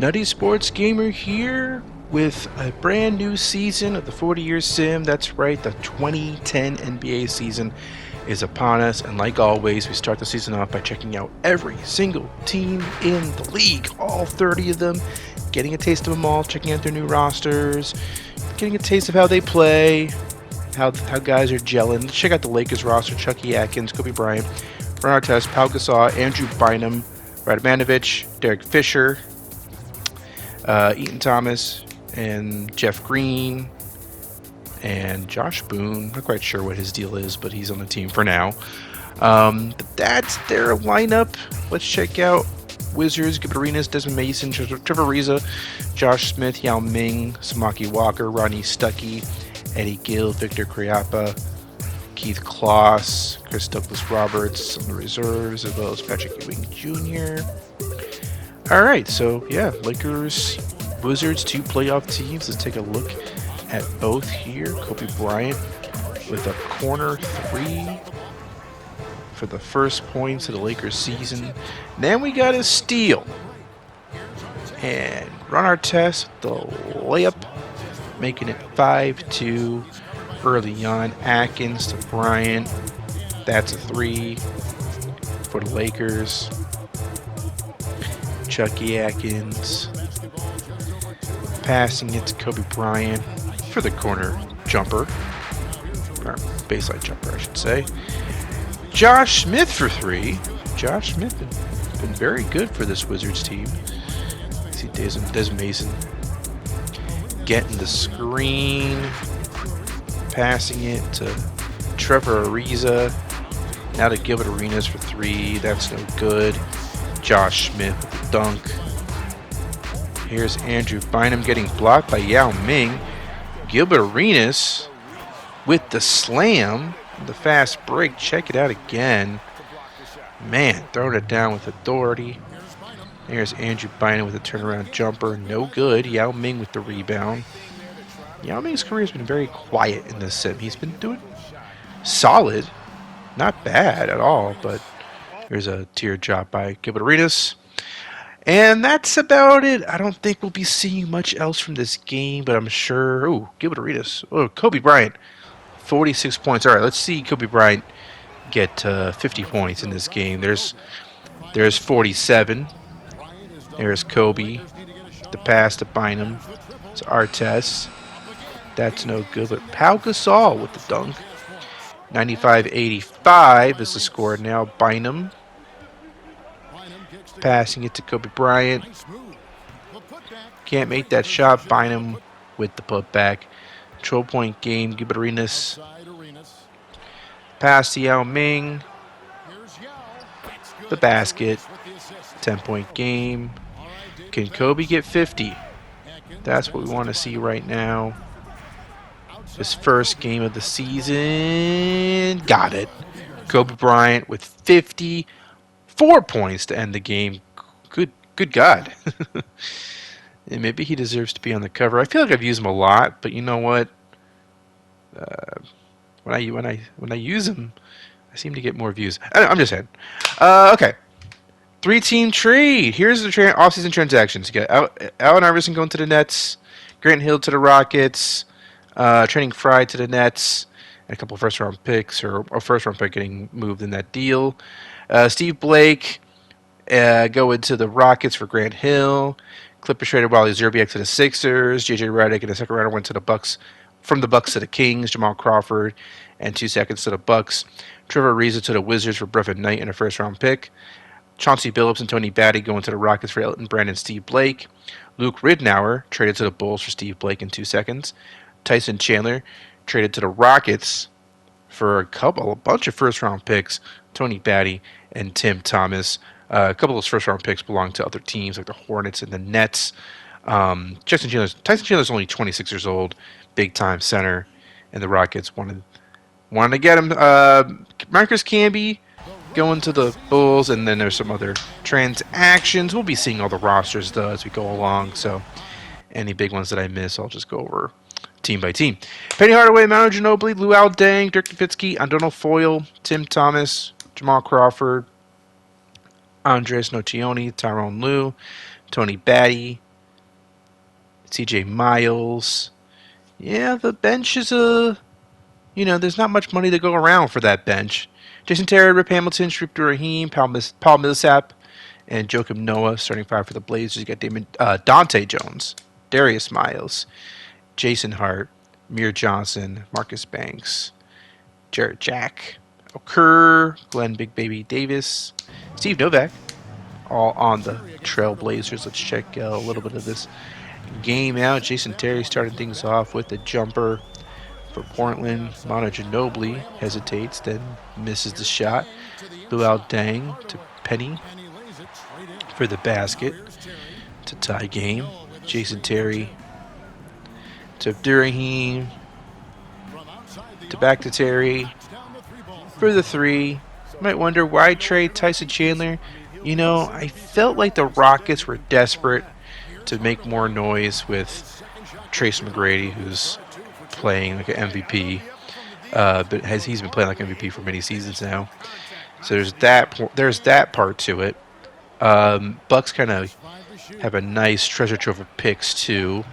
Nutty Sports Gamer here with a brand new season of the 40-year sim. That's right, the 2010 NBA season is upon us, and like always, we start the season off by checking out every single team in the league, all 30 of them, getting a taste of them all, checking out their new rosters, getting a taste of how they play, how guys are gelling. Let's check out the Lakers roster: Chucky Atkins, Kobe Bryant, Ron Artest, Pau Gasol, Andrew Bynum, Radmanovich, Derek Fisher, Eaton Thomas, and Jeff Green, and Josh Boone. Not quite sure what his deal is, but he's on the team for now. But that's their lineup. Let's check out Wizards: Gilbert Arenas, Desmond Mason, Trevor Ariza, Josh Smith, Yao Ming, Samaki Walker, Ronnie Stuckey, Eddie Gill, Victor Kriapa, Keith Kloss, Chris Douglas Roberts on the reserves, as well as Patrick Ewing Jr. Alright, so yeah, Lakers, Wizards, two playoff teams. Let's take a look at both here. Kobe Bryant with a corner three for the first points of the Lakers season. Then we got a steal. And Ron Artest, the layup, making it 5-2 early on. Atkins to Bryant. That's a three for the Lakers. Chucky Atkins passing it to Kobe Bryant for the corner jumper, or baseline jumper, I should say. Josh Smith for three. Josh Smith has been very good for this Wizards team. I see Des Mason getting the screen, passing it to Trevor Ariza. Now to Gilbert Arenas for three. That's no good. Josh Smith with the dunk. Here's Andrew Bynum getting blocked by Yao Ming. Gilbert Arenas with the slam. The fast break. Check it out again. Man, throwing it down with authority. Here's Andrew Bynum with a turnaround jumper. No good. Yao Ming with the rebound. Yao Ming's career has been very quiet in this sim. He's been doing solid. Not bad at all, but here's a teardrop by Gilbert Arenas. And that's about it. I don't think we'll be seeing much else from this game, but I'm sure... Ooh, Gilbert Arenas. Oh, Kobe Bryant. 46 points. All right, let's see Kobe Bryant get 50 points in this game. There's 47. There's Kobe. The pass to Bynum. It's Artest. That's no good, but Pau Gasol with the dunk. 95-85 is the score now. Bynum passing it to Kobe Bryant. Can't make that shot. Bynum with the putback. 12-point game. Gilbert Arenas. Pass to Yao Ming. The basket. 10-point game. Can Kobe get 50? That's what we want to see right now. His first game of the season. Got it. Kobe Bryant with 54 points to end the game. Good God. And maybe he deserves to be on the cover. I feel like I've used him a lot, but you know what? When I use him, I seem to get more views. I'm just saying. Okay. 3-team trade. Here's the offseason transactions. You got Allen Iverson going to the Nets, Grant Hill to the Rockets, Channing Frye to the Nets, and a couple of first-round picks, or a first-round pick getting moved in that deal. Steve Blake going to the Rockets for Grant Hill. Clippers traded Wally Zerbiak to the Sixers. J.J. Redick in the second round went to the Bucks, from the Bucks to the Kings. Jamal Crawford and 2 seconds to the Bucks. Trevor Ariza to the Wizards for Brevin Knight and a first-round pick. Chauncey Billups and Tony Batty going to the Rockets for Elton Brand and Steve Blake. Luke Ridnour traded to the Bulls for Steve Blake in 2 seconds. Tyson Chandler traded to the Rockets for a bunch of first-round picks. Tony Batty and Tim Thomas. A couple of those first-round picks belong to other teams like the Hornets and the Nets. Tyson Chandler's only 26 years old, big-time center, and the Rockets wanted to get him. Marcus Camby going to the Bulls, and then there's some other transactions. We'll be seeing all the rosters, though, as we go along, so any big ones that I miss, I'll just go over team by team. Penny Hardaway, Manu Ginobili, Luol Deng, Dirk Nowitzki, Andono Foyle, Tim Thomas, Jamal Crawford, Andres Nocioni, Tyrone Lue, Tony Batty, CJ Miles. Yeah, the bench is there's not much money to go around for that bench. Jason Terry, Rip Hamilton, Sharif Raheem, Paul Millsap, and Joakim Noah starting five for the Blazers. You got Dante Jones, Darius Miles, Jason Hart, Amir Johnson, Marcus Banks, Jarrett Jack, Okur, Glenn Big Baby Davis, Steve Novak, all on the Trail Blazers. Let's check a little bit of this game out. Jason Terry starting things off with a jumper for Portland. Manu Ginobili hesitates, then misses the shot. Luol Deng to Penny for the basket to tie game. Jason Terry to Abdurrahim to back to Terry for the three. You might wonder why trade Tyson Chandler. I felt like the Rockets were desperate to make more noise with Trace McGrady, who's playing like an MVP, but he's been playing like MVP for many seasons now. So there's that part to it. Bucks kind of have a nice treasure trove of picks too.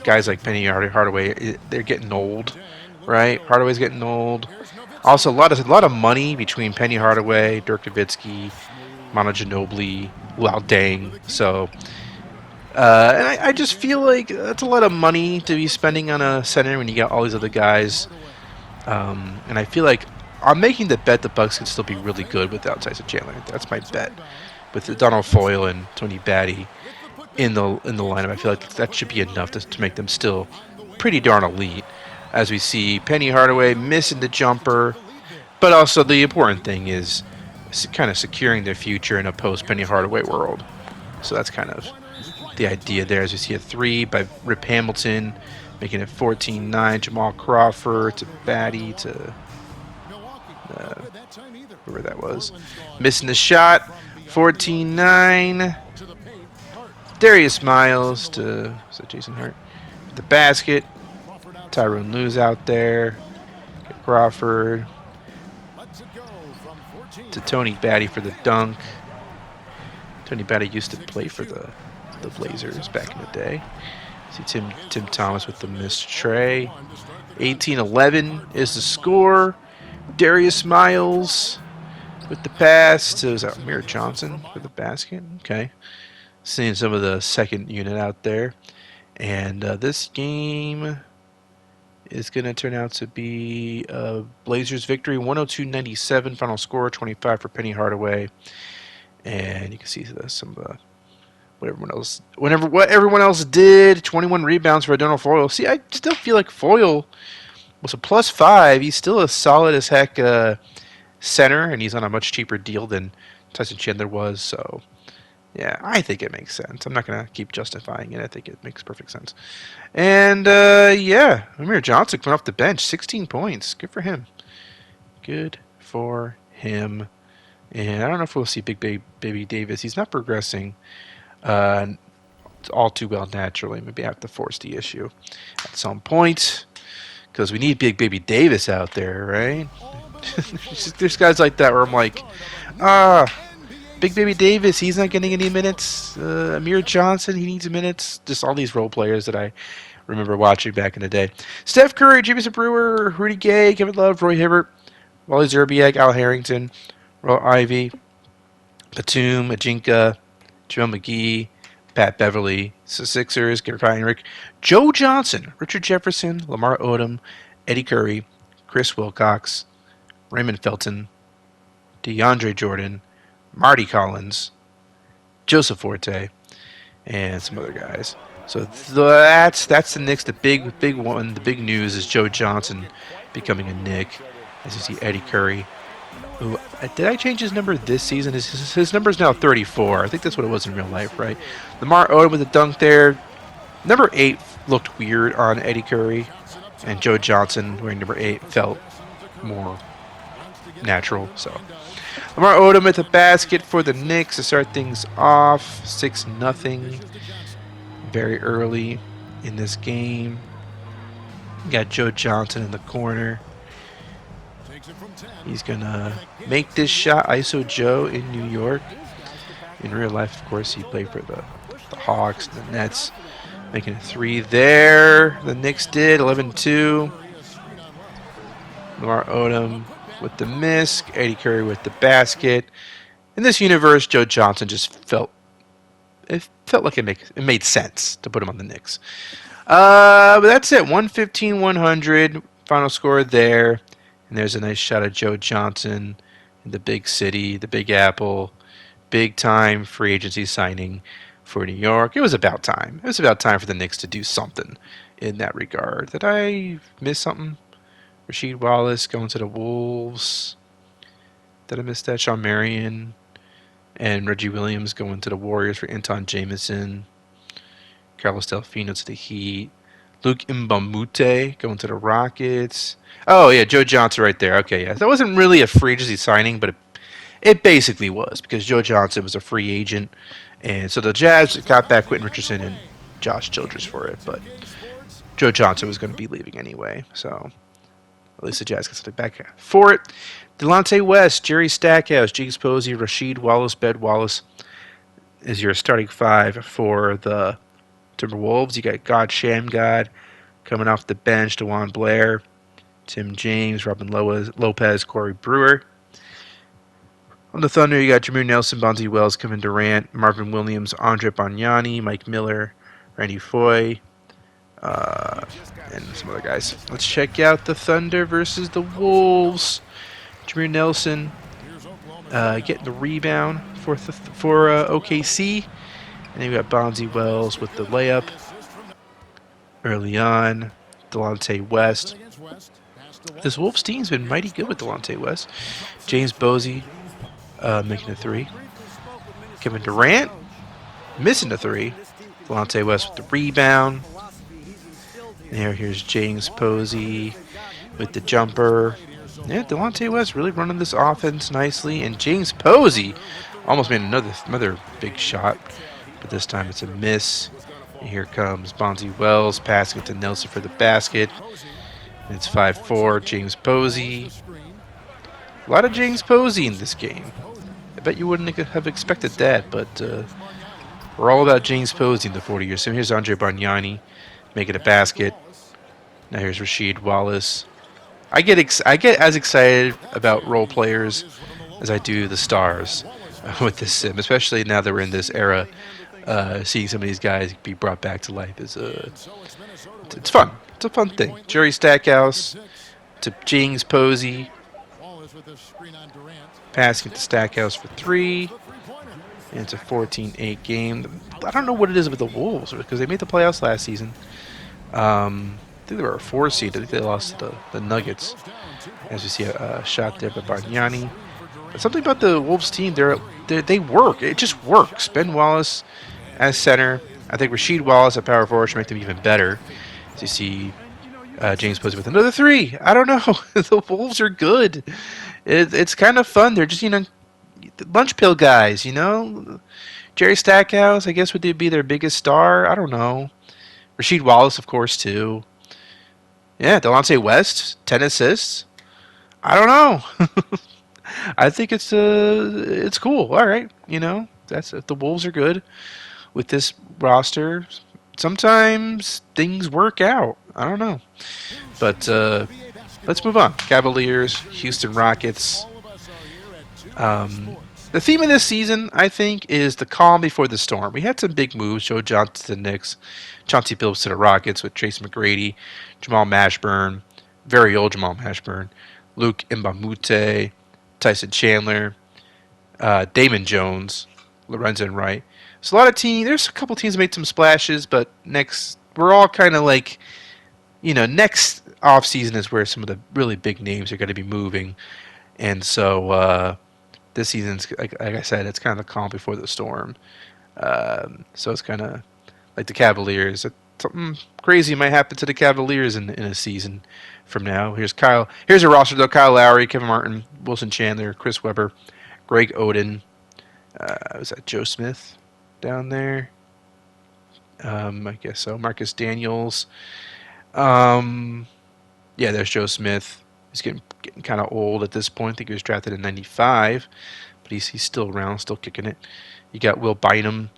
Guys like Penny Hardaway, they're getting old, right? Hardaway's getting old. Also, a lot of money between Penny Hardaway, Dirk Nowitzki, Manu Ginobili, Luol Deng. So, and I just feel like that's a lot of money to be spending on a center when you got all these other guys. And I feel like I'm making the bet the Bucks can still be really good without Tyson Chandler. That's my bet. With Donald Foyle and Tony Batty in the lineup, I feel like that should be enough to make them still pretty darn elite. As we see Penny Hardaway missing the jumper, but also the important thing is kind of securing their future in a post-Penny Hardaway world. So that's kind of the idea there. As we see a three by Rip Hamilton, making it 14-9. Jamal Crawford to Batty to whoever that was, missing the shot. 14-9. Darius Miles to Jason Hart. The basket. Tyrone Lue's out there. Crawford to Tony Batty for the dunk. Tony Batty used to play for the Blazers back in the day. See Tim Thomas with the missed tray. 18-11 is the score. Darius Miles with the pass to Amir Johnson for the basket. Okay. Seeing some of the second unit out there. And this game is going to turn out to be a Blazers victory. 102-97 final score. 25 for Penny Hardaway. And you can see some of the what everyone else did. 21 rebounds for Donald Foyle. See, I still feel like Foyle was a +5. He's still a solid as heck center, and he's on a much cheaper deal than Tyson Chandler was. So, yeah, I think it makes sense. I'm not going to keep justifying it. I think it makes perfect sense. And, yeah, Amir Johnson coming off the bench, 16 points. Good for him. Good for him. And I don't know if we'll see Big Baby Davis. He's not progressing all too well naturally. Maybe I have to force the issue at some point because we need Big Baby Davis out there, right? There's guys like that where I'm like, Big Baby Davis, he's not getting any minutes. Amir Johnson, he needs minutes. Just all these role players that I remember watching back in the day. Steph Curry, Jameson Brewer, Rudy Gay, Kevin Love, Roy Hibbert, Wally Zerbiak, Al Harrington, Roy Ivy, Batum, Ajinka, Joel McGee, Pat Beverly, Sixers, Gary Heinrich, Joe Johnson, Richard Jefferson, Lamar Odom, Eddie Curry, Chris Wilcox, Raymond Felton, DeAndre Jordan, Marty Collins, Joseph Forte, and some other guys. So that's the Knicks. The big one, the big news is Joe Johnson becoming a Knick. As you see, Eddie Curry. Ooh, did I change his number this season? His number is now 34. I think that's what it was in real life, right? Lamar Odom with a dunk there. Number 8 looked weird on Eddie Curry, and Joe Johnson wearing number 8 felt more natural. So Lamar Odom at the basket for the Knicks to start things off. 6-0. Very early in this game. You got Joe Johnson in the corner. He's going to make this shot. ISO Joe in New York. In real life, of course, he played for the Hawks, the Nets. Making a 3 there. The Knicks did 11-2. Lamar Odom with the miss. Eddie Curry with the basket. In this universe, Joe Johnson just felt like it made sense to put him on the Knicks. But that's it. 115-100. Final score there. And there's a nice shot of Joe Johnson in the big city, the Big Apple. Big time free agency signing for New York. It was about time. It was about time for the Knicks to do something in that regard. Did I miss something? Rasheed Wallace going to the Wolves. Did I miss that? Sean Marion and Reggie Williams going to the Warriors for Anton Jameson. Carlos Delfino to the Heat. Luke Mbamute going to the Rockets. Oh, yeah, Joe Johnson right there. Okay, yeah. That wasn't really a free agency signing, but it basically was because Joe Johnson was a free agent. And so the Jazz got back Quentin Richardson and Josh Childress for it, but Joe Johnson was going to be leaving anyway. So at least the Jazz got something back for it. Delonte West, Jerry Stackhouse, James Posey, Rasheed Wallace, Ben Wallace is your starting five for the Timberwolves. You got God Shamgod coming off the bench, DeJuan Blair, Tim James, Robin Lopez, Corey Brewer. On the Thunder, you got Jameer Nelson, Bonzi Wells, Kevin Durant, Marvin Williams, Andre Bargnani, Mike Miller, Randy Foye, and some other guys. Let's check out the Thunder versus the Wolves. Jameer Nelson getting the rebound for OKC. And then you got Bonzi Wells with the layup early on. Delonte West. This Wolves team's been mighty good with Delonte West. James Posey making a three. Kevin Durant missing a three. Delonte West with the rebound. And here's James Posey with the jumper. Yeah, Delonte West really running this offense nicely. And James Posey almost made another big shot. But this time it's a miss. And here comes Bonzi Wells passing it to Nelson for the basket. And it's 5-4. James Posey. A lot of James Posey in this game. I bet you wouldn't have expected that, but we're all about James Posey in the 40 years. So here's Andre Bargnani making a basket. Now here's Rasheed Wallace. I get as excited about role players as I do the stars with this sim, especially now that we're in this era. Seeing some of these guys be brought back to life is it's fun. It's a fun thing. Jerry Stackhouse to James Posey. Passing to Stackhouse for three. And it's a 14-8 game. I don't know what it is with the Wolves because they made the playoffs last season. I think they were a 4 seed. I think they lost to the Nuggets. As we see a shot there by Bargnani. But something about the Wolves team, they work. It just works. Ben Wallace as center. I think Rasheed Wallace at power forward should make them even better. As you see James Posey with another three. I don't know. The Wolves are good. It's kind of fun. They're just, lunch pill guys, Jerry Stackhouse, I guess, would be their biggest star. I don't know. Rasheed Wallace, of course, too. Yeah, Delonte West, 10 assists. I don't know. I think it's cool. All right, if the Wolves are good with this roster, sometimes things work out. I don't know. But let's move on. Cavaliers, Houston Rockets. The theme of this season, I think, is the calm before the storm. We had some big moves. Joe Johnson to the Knicks, Chauncey Billups to the Rockets with Tracy McGrady, Jamal Mashburn, very old Jamal Mashburn, Luke Mbamute, Tyson Chandler, Damon Jones, Lorenzo and Wright. So a lot of teams. There's a couple teams that made some splashes, but we're all kind of like, next offseason is where some of the really big names are going to be moving. And so this season's, like I said, it's kind of the calm before the storm. So it's kind of like the Cavaliers. Something crazy might happen to the Cavaliers in a season from now. Here's a roster, though. Kyle Lowry, Kevin Martin, Wilson Chandler, Chris Webber, Greg Oden. Was that Joe Smith down there? I guess so. Marcus Daniels. Yeah, there's Joe Smith. He's getting kind of old at this point. I think he was drafted in '95, but he's still around, still kicking it. You got Will Bynum,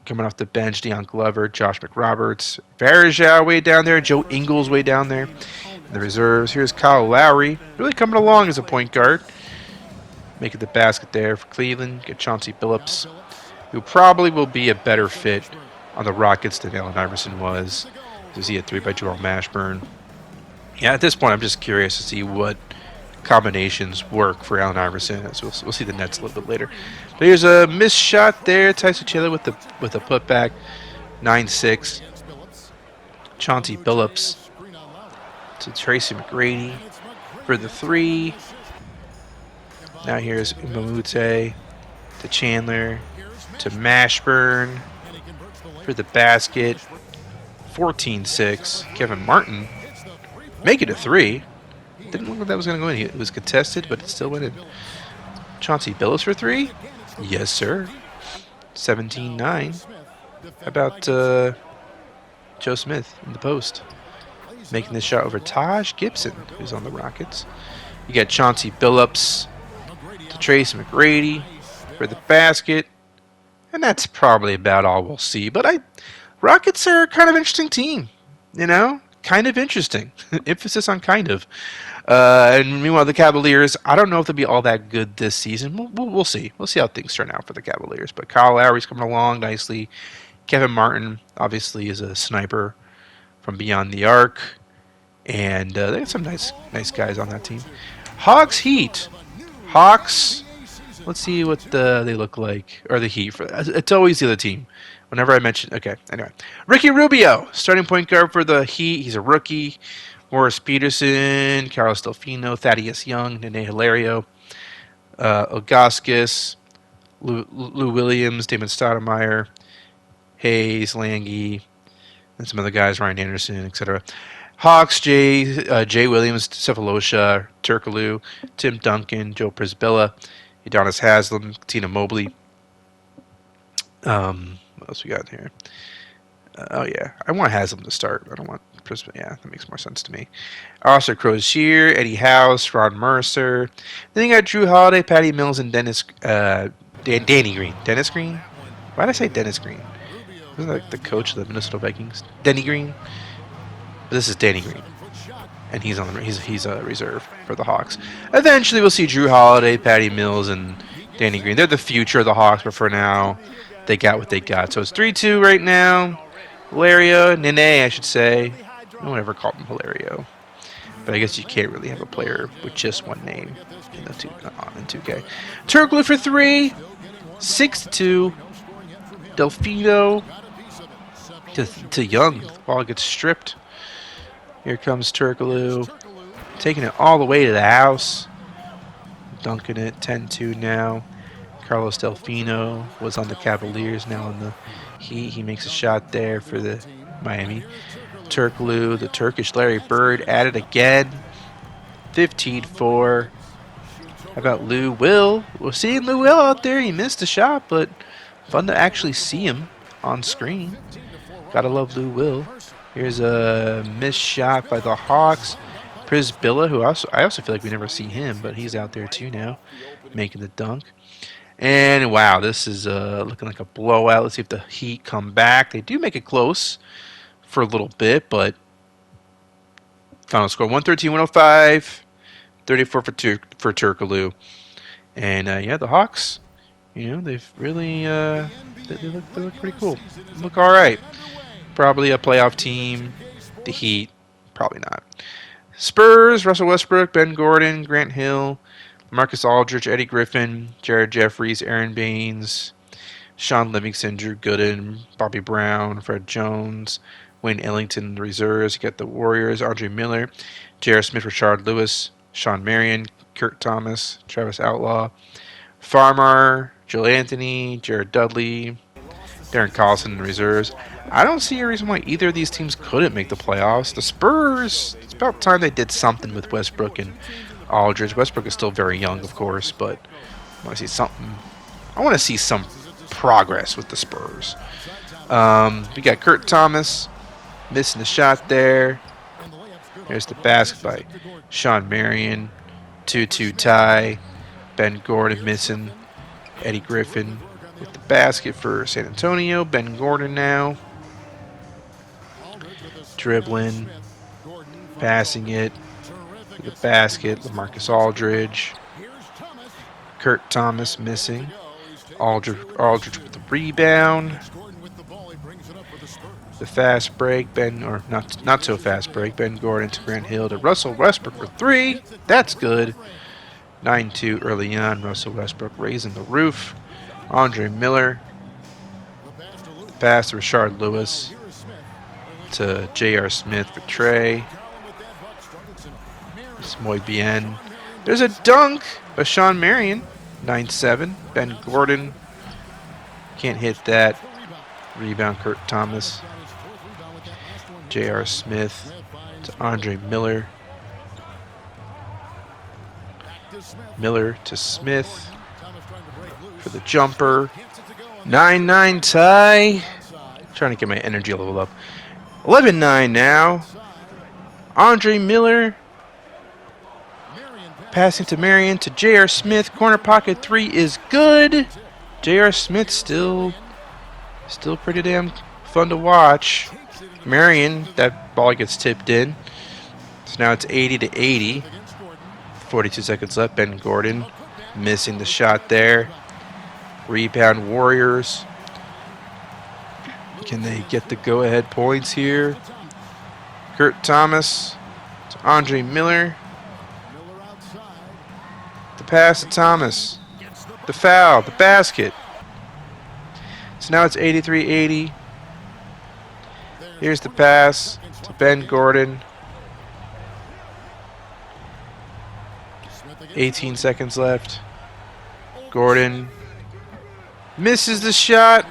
Coming off the bench, Deion Glover, Josh McRoberts, Varejao way down there, Joe Ingles way down there. In the reserves, here's Kyle Lowry, really coming along as a point guard. Making the basket there for Cleveland. Get Chauncey Billups, who probably will be a better fit on the Rockets than Allen Iverson was. There's he a 3 by Joel Mashburn. Yeah, at this point, I'm just curious to see what combinations work for Allen Iverson. As we'll see the Nets a little bit later. But here's a missed shot there. Tyson Chandler with a putback. 9-6. Chauncey Billups to Tracy McGrady for the 3. Now here's Umamute to Chandler to Mashburn for the basket. 14-6. Kevin Martin make it a 3. Didn't look like that was going to go in. It was contested, but it still went in. Chauncey Billups for 3? Yes, sir. 17-9. How about Joe Smith in the post? Making this shot over Taj Gibson, who's on the Rockets. You got Chauncey Billups to Tracy McGrady for the basket. And that's probably about all we'll see. But Rockets are kind of an interesting team, you know? Kind of interesting. Emphasis on kind of. And meanwhile, the Cavaliers, I don't know if they'll be all that good this season. We'll see. We'll see how things turn out for the Cavaliers. But Kyle Lowry's coming along nicely. Kevin Martin, obviously, is a sniper from beyond the arc. And they have some nice guys on that team. Hawks Heat. Hawks, let's see what they look like. Or the Heat. It's always the other team. Whenever I mention... Okay, anyway. Ricky Rubio, starting point guard for the Heat. He's a rookie. Morris Peterson, Carlos Delfino, Thaddeus Young, Nene Hilario, Ogaskis, Lou Williams, Damon Stoudemire, Hayes, Lange, and some other guys, Ryan Anderson, etc. Hawks, Jay Williams, Cephalosha, Turkoglu, Tim Duncan, Joe Prisbilla, Udonis Haslem, Tina Mobley. What else we got here? Oh, yeah. I want Haslam to start. I don't want Prisma. Yeah, that makes more sense to me. Arthur Crozier, Eddie House, Ron Mercer. Then you got Drew Holiday, Patty Mills, and Danny Green. Dennis Green? Why did I say Dennis Green? Isn't that the coach of the Minnesota Vikings? Denny Green? But this is Danny Green. And he's a reserve for the Hawks. Eventually we'll see Drew Holiday, Patty Mills, and Danny Green. They're the future of the Hawks, but for now, they got what they got. So it's 3-2 right now. Hilario, Nene, I should say. No one ever called him Hilario. But I guess you can't really have a player with just one name in 2K. Turkoglu for 3. 6-2. Delfino to Young. The ball gets stripped. Here comes Turkoglu. Taking it all the way to the house. Dunking it. 10-2 now. Carlos Delfino was on the Cavaliers, now on the Heat. He makes a shot there for the Miami. Turkoglu, the Turkish Larry Bird, at it again. 15-4. How about Lou Will? We're seeing Lou Will out there. He missed a shot, but fun to actually see him on screen. Gotta love Lou Will. Here's a missed shot by the Hawks. Prisbilla, who I also feel like we never see him, but he's out there too now, making the dunk. And wow, this is looking like a blowout. Let's see if the Heat come back. They do make it close for a little bit, but final score 113-105, 34 for Turkoglu. And yeah, the Hawks, they've really they look pretty cool. They look all right. Probably a playoff team. The Heat, probably not. Spurs, Russell Westbrook, Ben Gordon, Grant Hill, Marcus Aldridge, Eddie Griffin, Jared Jeffries, Aaron Baines, Sean Livingston, Drew Gooden, Bobby Brown, Fred Jones, Wayne Ellington, the reserves. You got the Warriors, Andre Miller, J.R. Smith, Rashard Lewis, Sean Marion, Kurt Thomas, Travis Outlaw, Farmar, Joel Anthony, Jared Dudley, Darren Collison in the reserves. I don't see a reason why either of these teams couldn't make the playoffs. The Spurs, it's about time they did something with Westbrook and Aldridge. Westbrook is still very young, of course, but I want to see something. I want to see some progress with the Spurs. We got Kurt Thomas missing the shot there. There's the basket by Sean Marion. 2-2 tie. Ben Gordon missing. Eddie Griffin with the basket for San Antonio. Ben Gordon now. Dribbling. Passing it. To the basket. LaMarcus Aldridge. Kurt Thomas missing. Aldridge with the rebound. The fast break, or not so fast break. Ben Gordon to Grant Hill to Russell Westbrook for 3. That's good. 9-2 early on. Russell Westbrook raising the roof. Andre Miller. The pass to Rashard Lewis to J.R. Smith for Trey. It's Moy Bien. There's a dunk by Sean Marion. 9-7. Ben Gordon can't hit that. Rebound Kurt Thomas. J.R. Smith to Andre Miller. Miller to Smith for the jumper. 9-9 tie. Trying to get my energy level up. 11-9 now. Andre Miller. Passing to Marion to J.R. Smith. Corner pocket 3 is good. J.R. Smith still pretty damn fun to watch. Marion, that ball gets tipped in. So now it's 80-80. 42 seconds left. Ben Gordon missing the shot there. Rebound Warriors. Can they get the go-ahead points here? Kurt Thomas to Andre Miller. The pass to Thomas. The foul. The basket. So now it's 83-80. Here's the pass to Ben Gordon. 18 seconds left. Gordon misses the shot.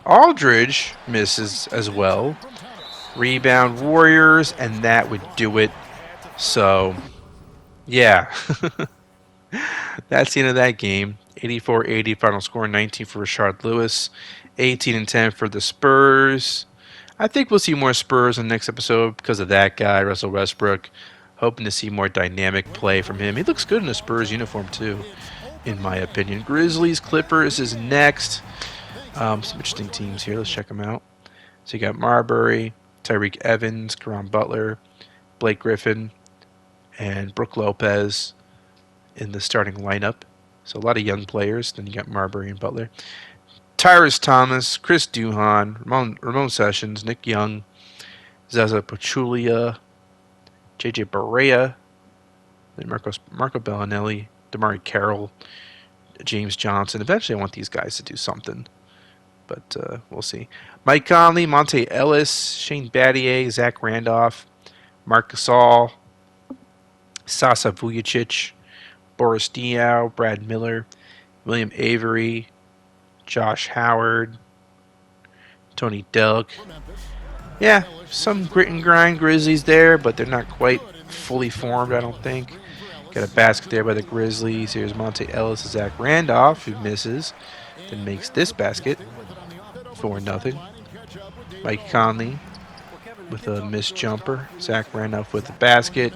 Aldridge misses as well. Rebound Warriors, and that would do it. So, yeah. That's the end of that game. 84-80 final score. 19 for Rashard Lewis. 18-10 for the Spurs. I think we'll see more Spurs in the next episode because of that guy, Russell Westbrook. Hoping to see more dynamic play from him. He looks good in a Spurs uniform too, in my opinion. Grizzlies, Clippers is next. Some interesting teams here. Let's check them out. So you got Marbury, Tyreek Evans, Caron Butler, Blake Griffin, and Brook Lopez in the starting lineup. So a lot of young players. Then you got Marbury and Butler. Tyrus Thomas, Chris Duhon, Ramon Sessions, Nick Young, Zaza Pachulia, J.J. Barea, then Marco Bellinelli, Damari Carroll, James Johnson. Eventually I want these guys to do something, but we'll see. Mike Conley, Monte Ellis, Shane Battier, Zach Randolph, Marc Gasol, Sasa Vujacic, Boris Diaw, Brad Miller, William Avery, Josh Howard, Tony Delk. Yeah, some grit and grind Grizzlies there, but they're not quite fully formed, I don't think. Got a basket there by the Grizzlies. Here's Monte Ellis and Zach Randolph, who misses, then makes this basket. 4-0. Mike Conley with a missed jumper. Zach Randolph with the basket.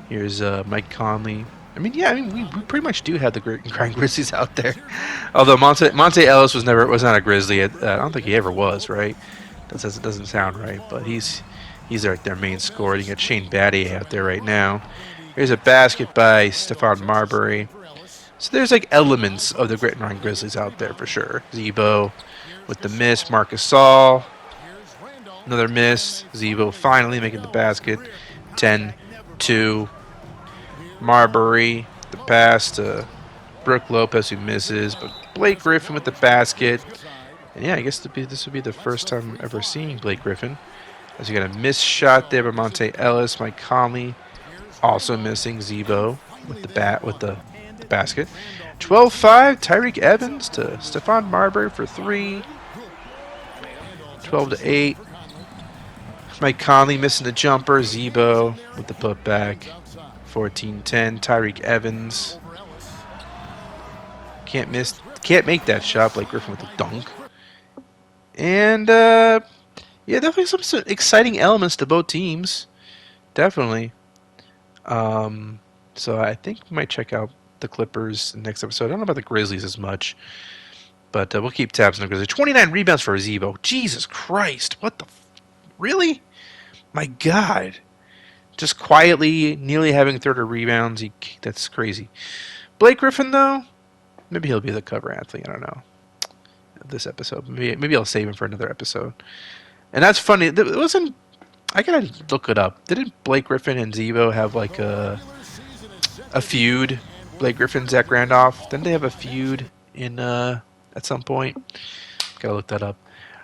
Here's Mike Conley. we pretty much do have the grit and grind Grizzlies out there. Although Monte Ellis was not a Grizzly. I don't think he ever was, right? That doesn't sound right, but he's their main scorer. You got Shane Battier out there right now. Here's a basket by Stephon Marbury. So there's like elements of the grit and grind Grizzlies out there for sure. Zebo with the miss. Marc Gasol, another miss. Zebo finally making the basket. 10-2. Marbury, the pass to Brook Lopez, who misses, but Blake Griffin with the basket. And yeah, I guess this would be the first time I'm ever seeing Blake Griffin. As you got a missed shot there by Monte Ellis. Mike Conley also missing. Zebo with the basket. 12-5. Tyreek Evans to Stephon Marbury for 3. 12-8. Mike Conley missing the jumper. Zebo with the putback. 14-10. Tyreek Evans can't make that shot. Blake Griffin with the dunk. And yeah, definitely some exciting elements to both teams. Definitely. So I think we might check out the Clippers next episode. I don't know about the Grizzlies as much, but we'll keep tabs on the Grizzlies. 29 rebounds for Zebo. Jesus Christ. What the... Really? My God. Just quietly, nearly having 30 rebounds. That's crazy. Blake Griffin, though, maybe he'll be the cover athlete. I don't know. This episode. Maybe I'll save him for another episode. And that's funny. It wasn't... I gotta look it up. Didn't Blake Griffin and Zebo have like a feud? Blake Griffin, Zach Randolph. Didn't they have a feud in at some point? Gotta look that up.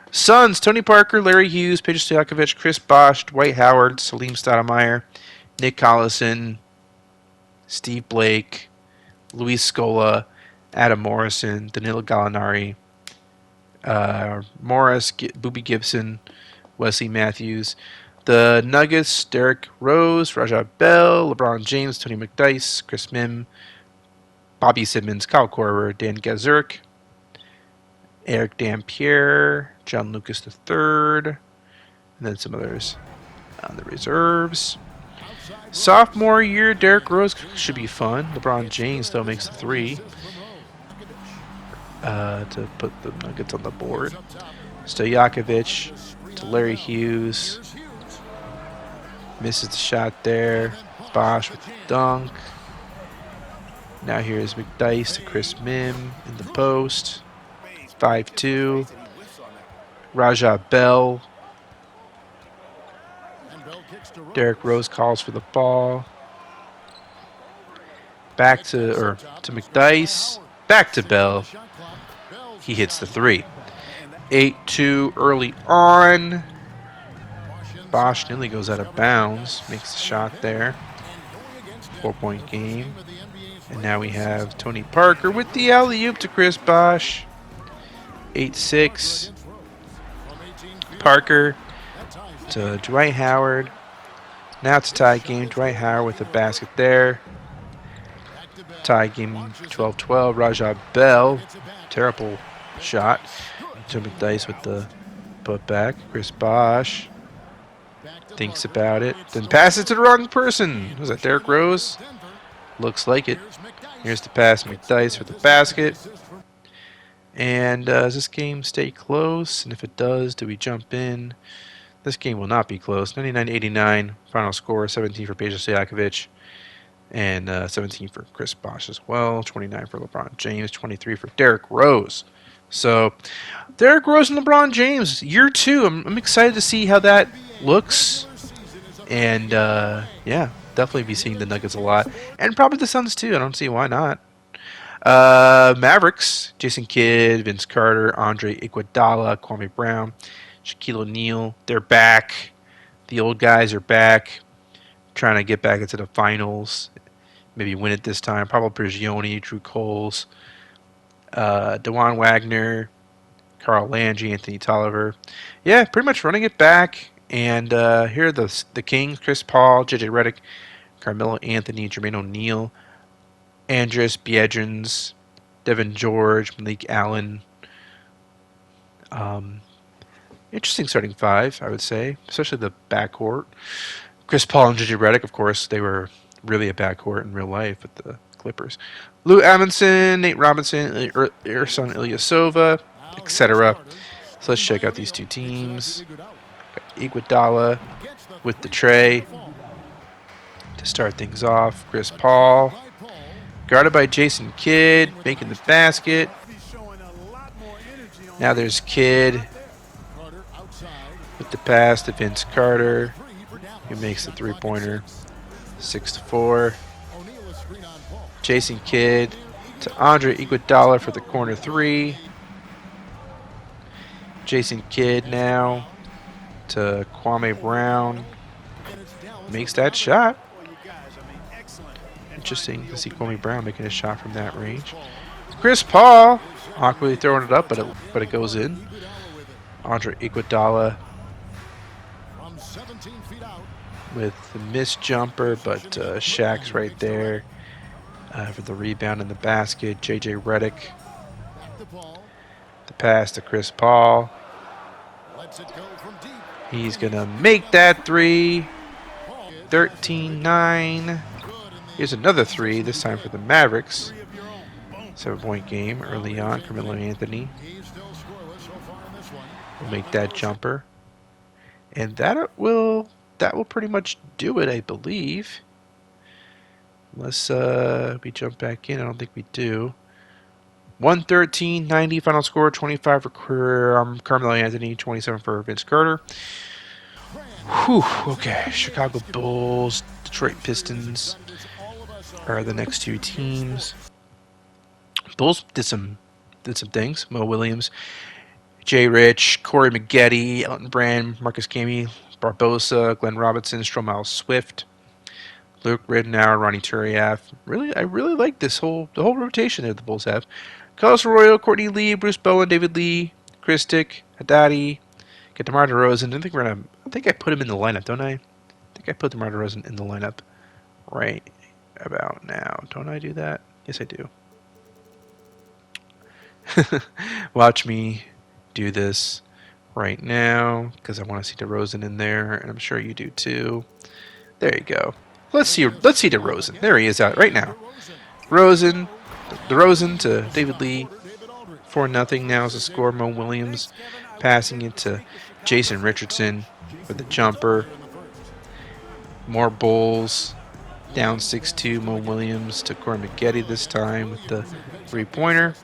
Suns: Tony Parker, Larry Hughes, Peja Stojakovic, Chris Bosh, Dwight Howard, Salim Stoudemire, Nick Collison, Steve Blake, Luis Scola, Adam Morrison, Danilo Gallinari, Morris, Boobie Gibson, Wesley Matthews. The Nuggets: Derrick Rose, Raja Bell, LeBron James, Tony McDyess, Chris Mim, Bobby Simmons, Kyle Korver, Dan Gazurk, Eric Dampier, John Lucas III, and then some others on the reserves. Sophomore year, Derrick Rose should be fun. LeBron James, though, makes the three to put the Nuggets on the board. Stojakovic to Larry Hughes. Misses the shot there. Bosh with the dunk. Now here's McDyess to Chris Mim in the post. 5-2. Raja Bell. Derrick Rose calls for the ball. Back to McDyess. Back to Bell. He hits the three. 8-2 early on. Bosh nearly goes out of bounds. Makes the shot there. 4-point game. And now we have Tony Parker with the alley-oop to Chris Bosh. 8-6. Parker to Dwight Howard. Now it's a tie game. Dwight Howard with the basket there. Tie game 12-12. Raja Bell. Terrible shot. To McDyess with the putback. Chris Bosh thinks about it. Then passes it to the wrong person. Was that Derrick Rose? Looks like it. Here's the pass. McDyess for the basket. And does this game stay close? And if it does, do we jump in? This game will not be close. 99-89. Final score, 17 for Peja Stojakovic. And 17 for Chris Bosh as well. 29 for LeBron James. 23 for Derrick Rose. So, Derrick Rose and LeBron James, year two. I'm excited to see how that looks. And, yeah, definitely be seeing the Nuggets a lot. And probably the Suns, too. I don't see why not. Mavericks: Jason Kidd, Vince Carter, Andre Iguodala, Kwame Brown, Shaquille O'Neal. They're back. The old guys are back. Trying to get back into the finals. Maybe win it this time. Pablo Prigioni, Drew Coles, DeJuan Wagner, Carl Landry, Anthony Tolliver. Yeah, pretty much running it back. And here are the Kings: Chris Paul, J.J. Redick, Carmelo Anthony, Jermaine O'Neal, Andres Biedrins, Devin George, Malik Allen. Interesting starting five, I would say, especially the backcourt. Chris Paul and J.J. Redick, of course, they were really a backcourt in real life with the Clippers. Lou Amundsen, Nate Robinson, Ersan Ilyasova, etc. So let's check out these two teams. Iguodala with the tray to start things off. Chris Paul, guarded by Jason Kidd, making the basket. Now there's Kidd with the pass to Vince Carter, who makes the three-pointer. 6-4. Jason Kidd to Andre Iguodala for the corner three. Jason Kidd now to Kwame Brown. Makes that shot. Interesting to see Kwame Brown making a shot from that range. Chris Paul awkwardly throwing it up, but it goes in. Andre Iguodala with the missed jumper, but Shaq's right there for the rebound in the basket. J.J. Redick. The pass to Chris Paul. He's going to make that three. 13-9. Here's another three, this time for the Mavericks. 7-point game early on. Carmelo Anthony will make that jumper. And that will pretty much do it, I believe. Unless we jump back in. I don't think we do. 113-90 final score. 25 for Carmelo Anthony. 27 for Vince Carter. Whew, okay. Chicago Bulls, Detroit Pistons are the next two teams. Bulls did some things. Mo Williams, Jay Rich, Corey Maggette, Elton Brand, Marcus Camby, Barbosa, Glenn Robinson, Stromile Swift, Luke Ridnour, Ronnie Turiaf. I really like the whole rotation that the Bulls have. Carlos Arroyo, Courtney Lee, Bruce Bowen, David Lee, Christic, Haddadi, get DeMar DeRozan. I think I put him in the lineup, don't I? I think I put DeMar DeRozan in the lineup right about now. Don't I do that? Yes, I do. Watch me do this right now because I want to see DeRozan in there, and I'm sure you do too. There you go. Let's see DeRozan. There he is out right now. DeRozan to David Lee. 4-0 now is the score. Mo Williams passing it to Jason Richardson for the jumper. More Bulls. Down 6-2. Mo Williams to Corey Maggette this time with the three-pointer.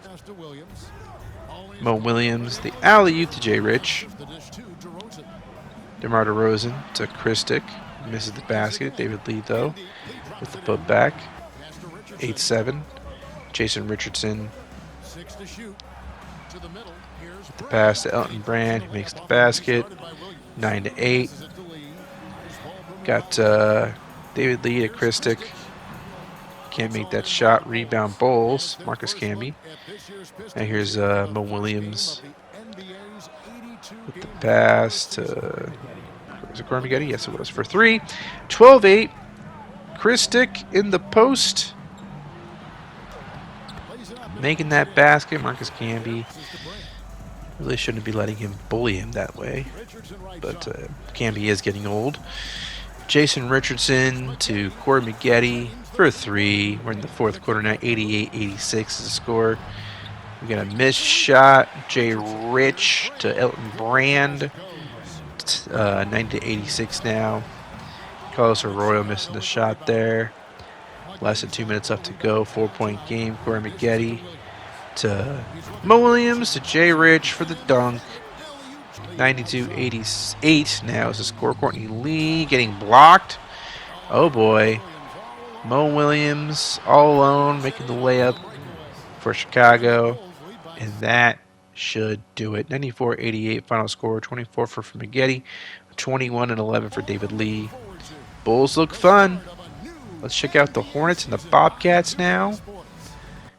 Mo Williams, the alley-oop to Jay Rich. DeMar DeRozan to Christic. Misses the basket. David Lee, though, with the putback. 8-7. Jason Richardson with the pass to Elton Brand. He makes the basket. 9-8. Got David Lee to Christic. Can't make that shot. Rebound Bulls. Marcus Camby. And here's Mo Williams with the pass to... Was it Corey Maggette? Yes, it was. For 3. 12-8. Christic in the post. Making that basket. Marcus Camby. Really shouldn't be letting him bully him that way. But Camby is getting old. Jason Richardson to Corey Maggette for 3. We're in the fourth quarter now. 88-86 is the score. We got a missed shot. Jay Rich to Elton Brand. 90-86 now. Carlos Arroyo missing the shot there. Less than 2 minutes left to go. 4-point game. Corey Maggette to Mo Williams to Jay Rich for the dunk. 92-88 now is the score. Courtney Lee getting blocked. Oh boy. Mo Williams all alone making the layup for Chicago. And that should do it. 94-88 final score. 24 for Maggette. 21-11 for David Lee. Bulls look fun. Let's check out the Hornets and the Bobcats now.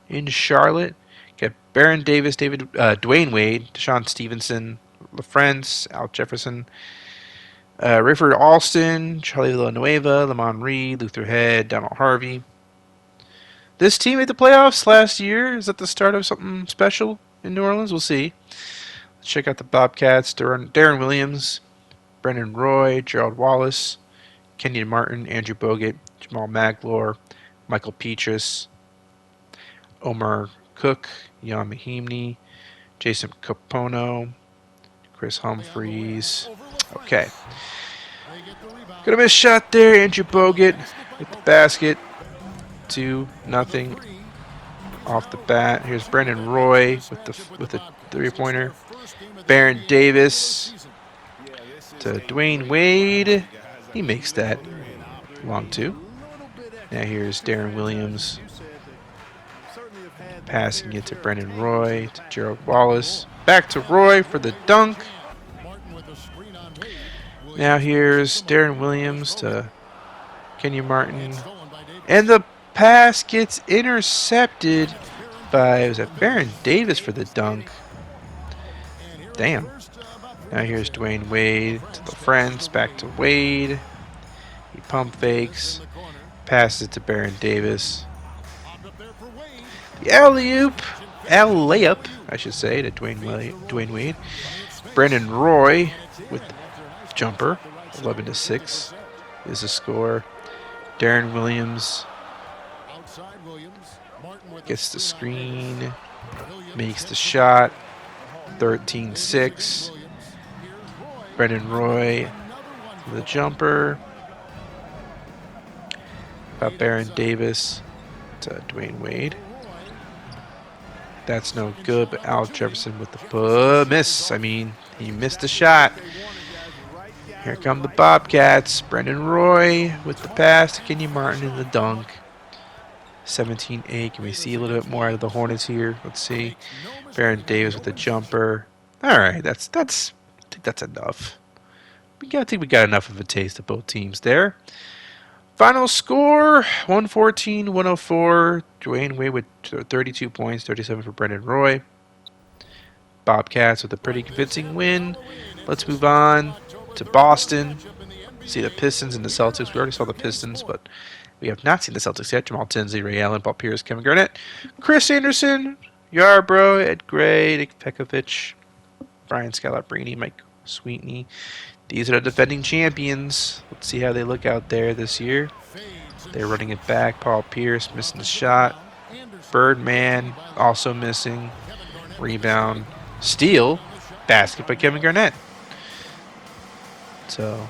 In Charlotte. Got Baron Davis, Dwayne Wade, Deshaun Stevenson, LaFrance, Al Jefferson, Rayford Alston, Charlie Villanueva, Lamont Reed, Luther Head, Donald Harvey. This team made the playoffs last year. Is that the start of something special in New Orleans? We'll see. Let's check out the Bobcats. Darren Williams, Brendan Roy, Gerald Wallace, Kenyon Martin, Andrew Bogut, Jamal Magloire, Michael Petrus, Omar Cook, Jan Mahimni, Jason Capono, Chris Humphreys. Okay. Got a missed shot there. Andrew Bogut with the basket. 2-0 off the bat. Here's Brendan Roy with the three-pointer. Baron Davis to Dwayne Wade. He makes that long two. Now here's Darren Williams passing it to Brendan Roy to Gerald Wallace. Back to Roy for the dunk. Now here's Darren Williams to Kenyon Martin. And the pass gets intercepted by, was that Baron Davis for the dunk? Damn. Now here's Dwayne Wade to the friends. Back to Wade. He pump fakes. Passes it to Baron Davis. The alley-oop. Layup, I should say, to Dwayne Wade. Brendan Roy with the jumper. 11-6 is the score. Darren Williams Gets the screen. Makes the shot. 13-6. Brendan Roy, the jumper. Got Baron Davis to Dwayne Wade. That's no good, but Al Jefferson with the miss. I mean, he missed the shot. Here come the Bobcats. Brendan Roy with the pass to Kenyon Martin in the dunk. 17-8. Can we see a little bit more out of the Hornets here? Let's see. Baron Davis with the jumper. All right, I think that's enough. I think we got enough of a taste of both teams there. Final score, 114-104. Dwayne Wade with 32 points, 37 for Brendan Roy. Bobcats with a pretty convincing win. Let's move on to Boston. See the Pistons and the Celtics. We already saw the Pistons, but we have not seen the Celtics yet. Jamal Tinsley, Ray Allen, Paul Pierce, Kevin Garnett, Chris Anderson, Yarbrough, Ed Gray, Nick Pekovic, Brian Scalabrine, Mike Sweetney. These are the defending champions. Let's see how they look out there this year. They're running it back. Paul Pierce missing the shot. Birdman also missing. Rebound. Steal. Basket by Kevin Garnett. So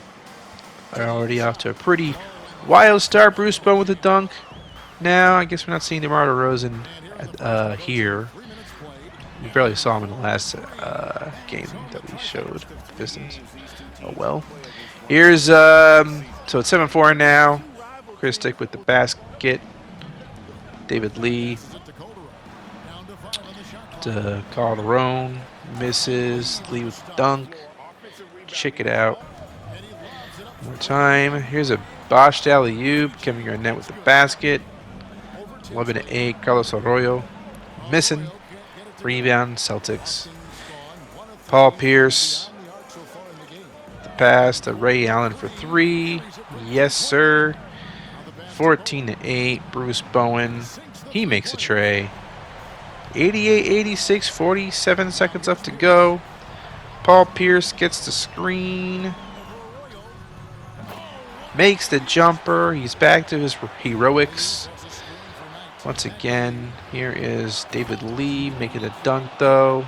they're already off to a pretty wild start. Bruce Bowen with a dunk. Now I guess we're not seeing DeMar DeRozan here. We barely saw him in the last game that we showed the Pistons. Oh well. Here's so it's 7-4 now. Chris Stick with the basket. David Lee to Calderon. Misses. Lee with the dunk. Check it out. One more time. Here's a botched alley-oop. Kevin Garnett with the basket. 11-8. Carlos Arroyo missing. Rebound. Celtics. Paul Pierce. Pass to Ray Allen for 3. Yes, sir. 14-8. Bruce Bowen. He makes a tray. 88-86. 47 seconds left to go. Paul Pierce gets the screen. Makes the jumper. He's back to his heroics. Once again, here is David Lee making a dunk, though.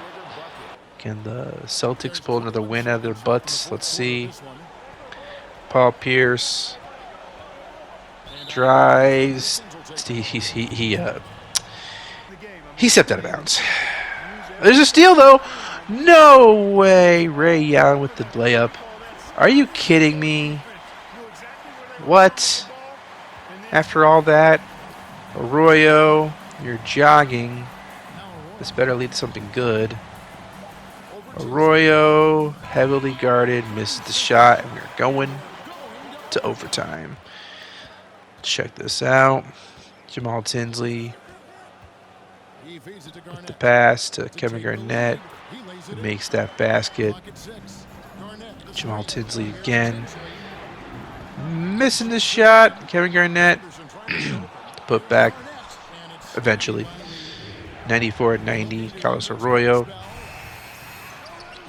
Can the Celtics pull another win out of their butts? Let's see. Paul Pierce drives. He stepped out of bounds. There's a steal, though. No way. Ray Allen with the layup. Are you kidding me? What? After all that, Arroyo, you're jogging. This better lead to something good. Arroyo, heavily guarded, misses the shot, and we're going to overtime. Check this out. Jamal Tinsley with the pass to Kevin Garnett. He makes that basket. Jamal Tinsley again. Missing the shot. Kevin Garnett put back eventually. 94-90. Carlos Arroyo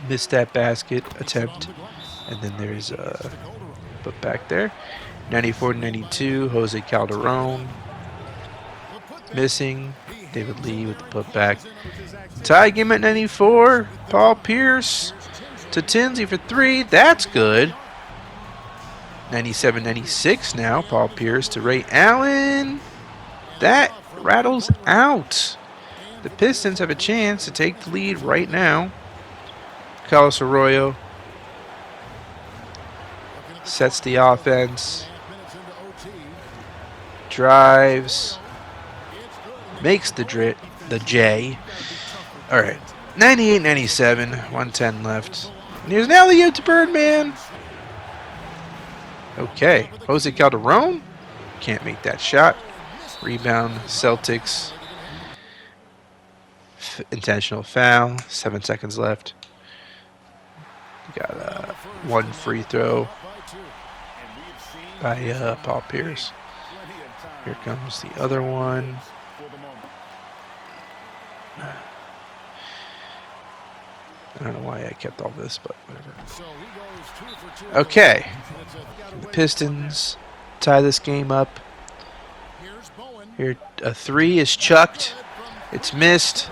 missed that basket attempt, and then there's a put back there. 94-92. Jose Calderon missing. David Lee with the putback. Tie game at 94. Paul Pierce to Tinsley for 3. That's good. 97-96 now. Paul Pierce to Ray Allen. That rattles out. The Pistons have a chance to take the lead right now. Carlos Arroyo sets the offense. Drives. Makes the J. All right. 98-97. 110 left. And here's an alley-oop to Birdman. Okay. Jose Calderon can't make that shot. Rebound. Celtics. Intentional foul. 7 seconds left. We got one free throw by Paul Pierce. Here comes the other one. I don't know why I kept all this, but whatever. Okay. The Pistons tie this game up. Here, a 3 is chucked. It's missed.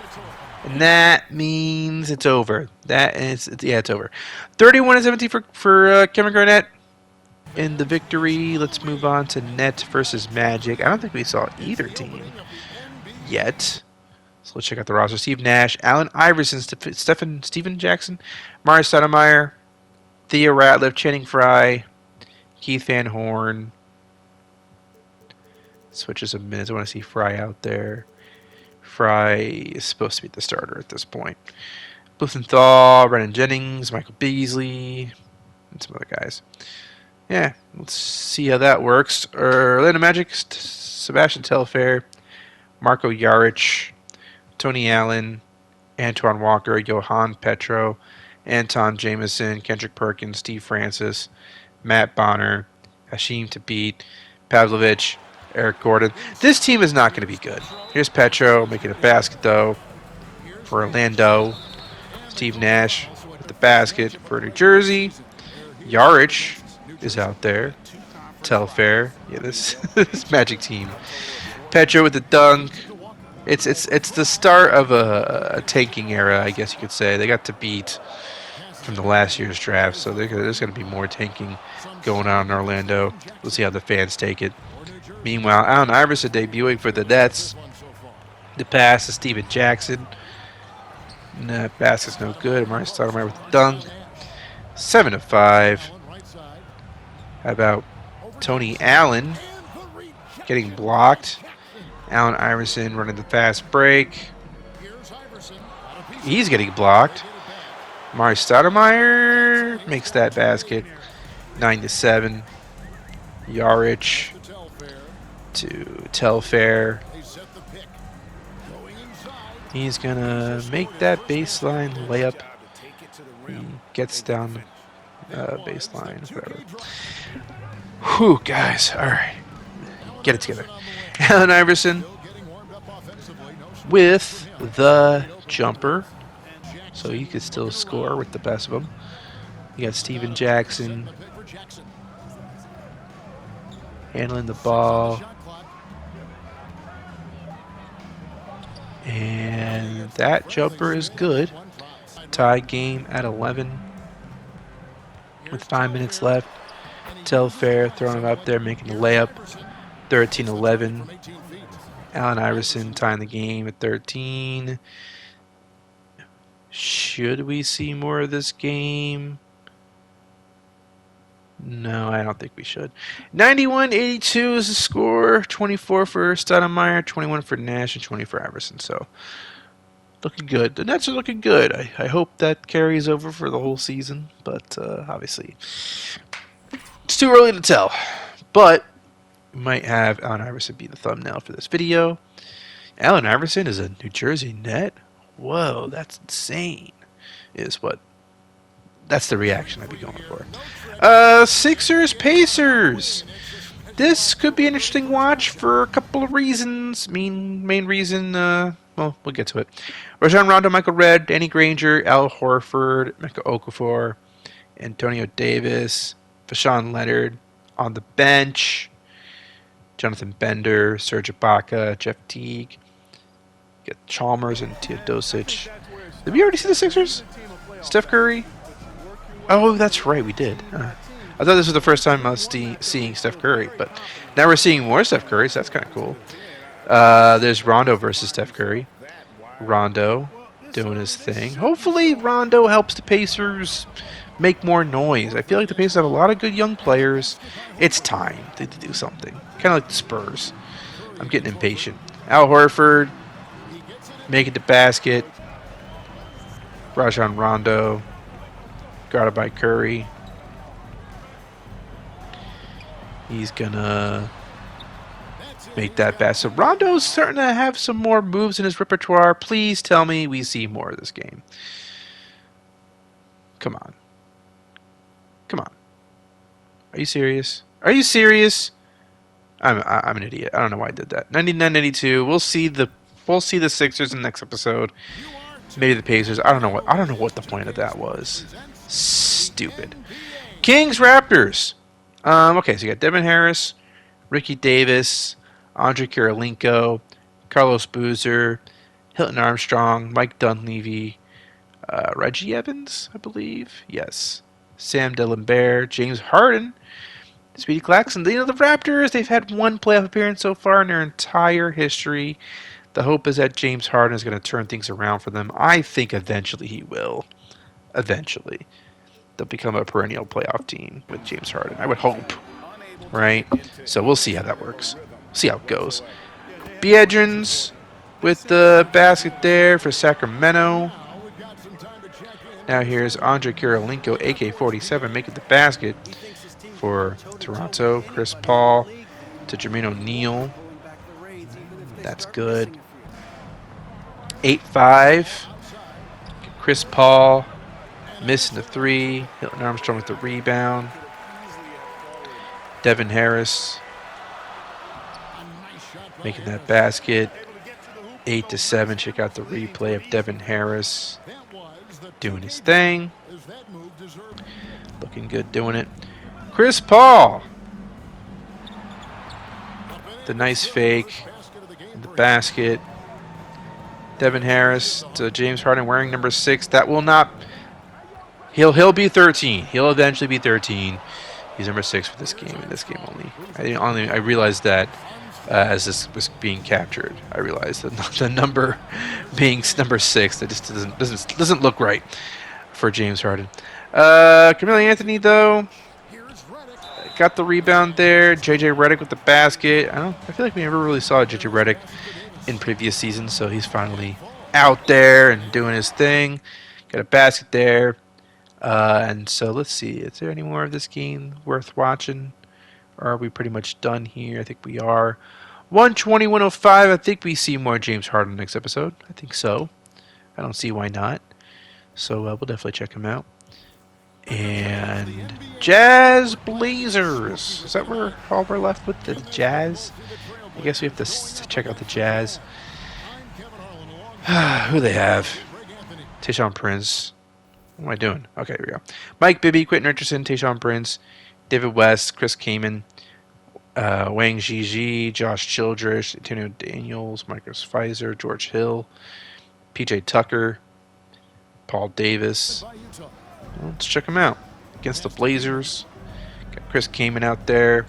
And that means it's over. It's over. 31-17 for Kevin Garnett in the victory. Let's move on to Net versus Magic. I don't think we saw either team yet. So let's check out the roster. Steve Nash, Allen Iverson, Steven Jackson, Marius Stoudemire, Thea Ratliff, Channing Frye, Keith Van Horn. Switches of minutes. I want to see Frye out there. Frye is supposed to be the starter at this point. Blumenthal, Brennan Jennings, Michael Beasley, and some other guys. Yeah, let's see how that works. Orlando Magic, Sebastian Telfair, Marco Jaric, Tony Allen, Antoine Walker, Johan Petro, Anton Jameson, Kendrick Perkins, Steve Francis, Matt Bonner, Hashim Thabit, Pavlovich, Eric Gordon. This team is not going to be good. Here's Petro making a basket, though, for Orlando. Steve Nash with the basket for New Jersey. Jaric is out there. Telfair. Yeah, this Magic team. Petro with the dunk. It's the start of a tanking era, I guess you could say. They got to beat from the last year's draft, so there's going to be more tanking going on in Orlando. We'll see how the fans take it. Meanwhile, Allen Iverson debuting for the Nets. The pass to Steven Jackson. And that basket's no good. Marius Stoudemire with the dunk. 7-5. How about Tony Allen getting blocked? Allen Iverson running the fast break. He's getting blocked. Marius Stoudemire makes that basket. 9-7. Jaric to Telfair. He's going to make that baseline layup. He gets down baseline, whatever. Whew, guys. All right. Get it together. Allen Iverson with the jumper. So you could still score with the best of them. You got Steven Jackson handling the ball. And that jumper is good. Tie game at 11 with 5 minutes left. Telfair throwing it up there, making the layup. 13-11. Allen Iverson tying the game at 13. Should we see more of this game? No, I don't think we should. 91-82 is the score. 24 for Stoudemire, 21 for Nash, and 20 for Iverson. So, looking good. The Nets are looking good. I hope that carries over for the whole season. But, obviously, it's too early to tell. But, we might have Allen Iverson be the thumbnail for this video. Allen Iverson is a New Jersey Net? Whoa, that's insane. That's the reaction I'd be going for. Sixers, Pacers. This could be an interesting watch for a couple of reasons. Main reason, well, we'll get to it. Rajon Rondo, Michael Redd, Danny Granger, Al Horford, Mika Okafor, Antonio Davis, Fashawn Leonard on the bench. Jonathan Bender, Serge Ibaka, Jeff Teague. Get Chalmers and Teodosic. Did we already see the Sixers? Steph Curry? Oh, that's right, we did. I thought this was the first time I was seeing Steph Curry, but now we're seeing more Steph Curry, so that's kind of cool. There's Rondo versus Steph Curry. Rondo doing his thing. Hopefully Rondo helps the Pacers make more noise. I feel like the Pacers have a lot of good young players. It's time to do something. Kind of like the Spurs. I'm getting impatient. Al Horford making the basket. Rajon Rondo guarded by Curry. He's gonna make that basket. So Rondo's starting to have some more moves in his repertoire. Please tell me we see more of this game. Come on. Come on. Are you serious? Are you serious? I'm an idiot. I don't know why I did that. 99-92. We'll see the Sixers in the next episode. Maybe the Pacers. I don't know what the point of that was. Stupid. Kings, Raptors. Okay, so you got Devin Harris, Ricky Davis, Andre Kirilenko, Carlos Boozer, Hilton Armstrong, Mike Dunleavy, Reggie Evans, I believe. Yes. Sam Delembert, James Harden, Speedy Claxton. You know, the Raptors, they've had one playoff appearance so far in their entire history. The hope is that James Harden is going to turn things around for them. I think eventually he will. Eventually. They'll become a perennial playoff team with James Harden. I would hope. Right? So we'll see how that works. See how it goes. Biedrins with the basket there for Sacramento. Now here's Andre Kirilenko, AK-47, making the basket for Toronto. Chris Paul to Jermaine O'Neal. That's good. 8-5. Chris Paul missing the three. Hilton Armstrong with the rebound. Devin Harris making that basket. 8-7. Check out the replay of Devin Harris doing his thing. Looking good doing it. Chris Paul. The nice fake. The basket. Devin Harris to James Harden wearing number 6. That will not. He'll be 13. He'll eventually be 13. He's number 6 for this game. In this game only. I realized that as this was being captured. I realized that the number being number 6. That just doesn't look right for James Harden. Carmelo Anthony though got the rebound there. JJ Redick with the basket. I feel like we never really saw JJ Redick in previous seasons, so he's finally out there and doing his thing. Got a basket there. And so let's see. Is there any more of this game worth watching? Or are we pretty much done here? I think we are. 120-105. I think we see more James Harden next episode. I think so. I don't see why not. So we'll definitely check him out. And Jazz Blazers. Is that where all we're left with? The Jazz? I guess we have to check out the Jazz. Who they have? Tayshaun Prince. What am I doing? Okay, here we go. Mike Bibby, Quentin Richardson, Tayshaun Prince, David West, Chris Kaman, Wang Zhizhi, Josh Childress, Antonio Daniels, Marcus Fizer, George Hill, PJ Tucker, Paul Davis. Well, let's check them out. Against the Blazers. Got Chris Kaman out there.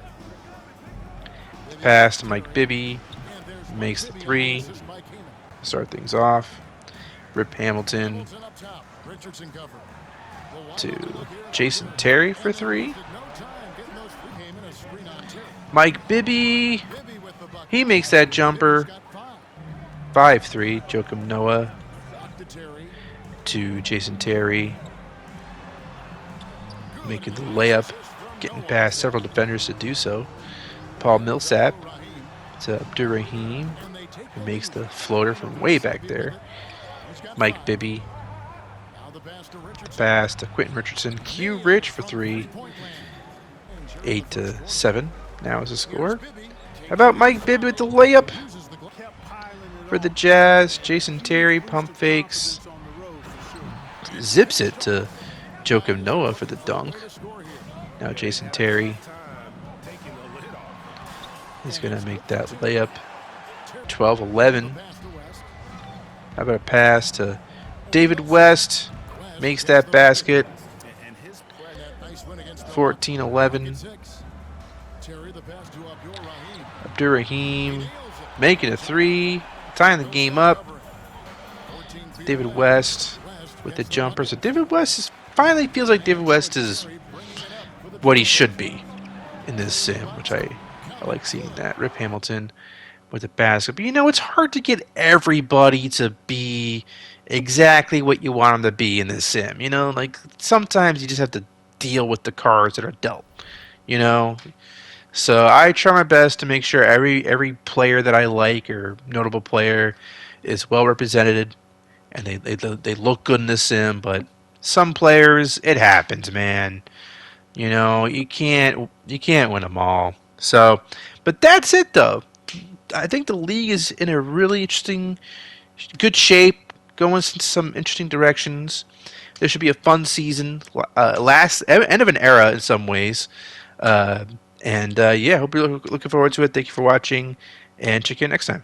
Pass to Mike Bibby. Makes the 3. Start things off. Rip Hamilton to Jason Terry for 3. Mike Bibby. He makes that jumper. 5-3. Joakim Noah to Jason Terry. Making the layup. Getting past several defenders to do so. Paul Millsap to Abdur-Rahim, who makes the floater from way back there. Mike Bibby. The pass to Quentin Richardson. Q Rich for 3. 8-7. Now is the score. How about Mike Bibby with the layup for the Jazz? Jason Terry pump fakes. Zips it to Joakim Noah for the dunk. Now Jason Terry. He's going to make that layup. 12-11. How about a pass to David West? Makes that basket. 14-11. Abdur-Rahim making a 3. Tying the game up. David West with the jumper. So David West finally feels like David West is what he should be in this sim, which I like seeing that. Rip Hamilton with the basket. But it's hard to get everybody to be exactly what you want them to be in this sim. Like sometimes you just have to deal with the cards that are dealt. So I try my best to make sure every player that I like or notable player is well represented and they look good in the sim. But some players, it happens, man. You can't win them all. So, but that's it though. I think the league is in a really interesting, good shape, going in some interesting directions. There should be a fun season, end of an era in some ways. Yeah, hope you're looking forward to it. Thank you for watching, and check you next time.